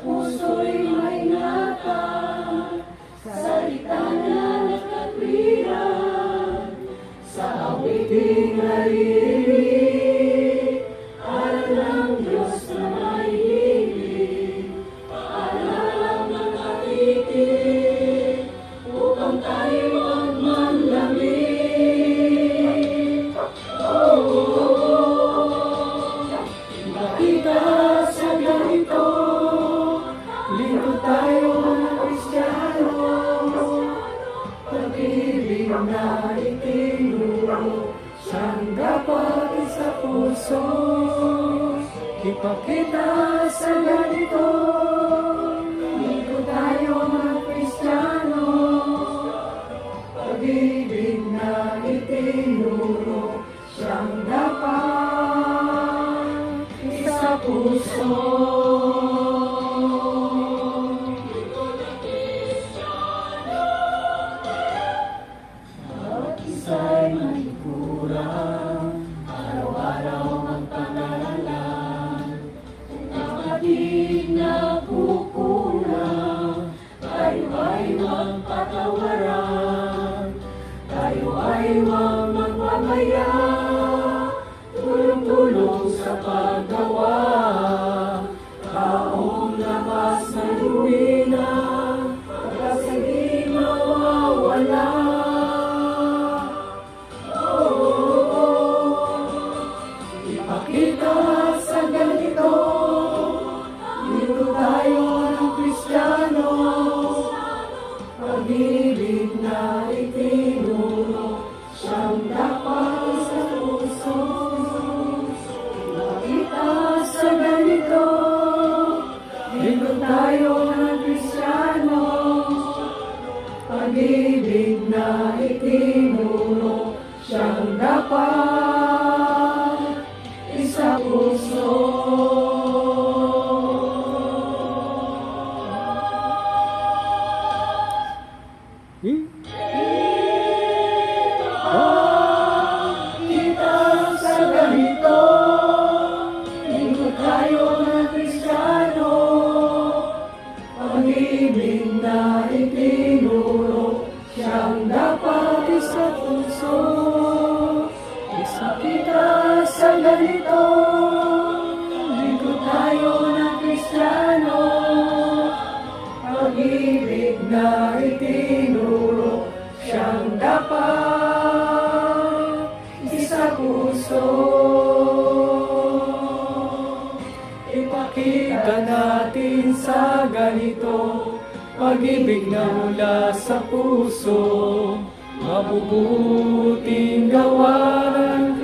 puso'y may ingatan, salita na nakatwiran, sa awiting naririnig, aral ng Diyos na may hilig, paalala ng katitig, upang tayo magmanlamig. Makita sa ganito, lingkod tayo mga Kristiyano, pag-ibig na itinuro, siyang dapat sa puso. Ipakita sa ganito, lingkod tayo mga Kristiyano, pag-ibig na itinuro, siyang dapat sa puso. Isa'y may kurang, araw-araw ang pag-aaral. Kung kapatid na kukulang, tayo ay huwag patawaran. Tayo ay huwag magpapaya, tulong-tulong sa paggawa. Taong lakas na luwina, pagkasaging mawawala. Ipakita sa ganito, dito tayo ng Kristiyano, pag-ibig na itinuro, siyang dapat sa puso. Ipakita sa ganito, dito tayo ng Kristiyano, pag-ibig na itinuro, siyang dapat sa puso. Kita sa ganito, lingkod tayo ng Kristiyano, pag-ibig na itinuro, siyang dapat sa puso. Kita sa ganito, lingkod tayo ng Kristiyano, pag-ibig na itinuro, siyang dapat sa puso. Ipakita natin sa ganito, pag-ibig na mula sa puso, mabubuting gawa ng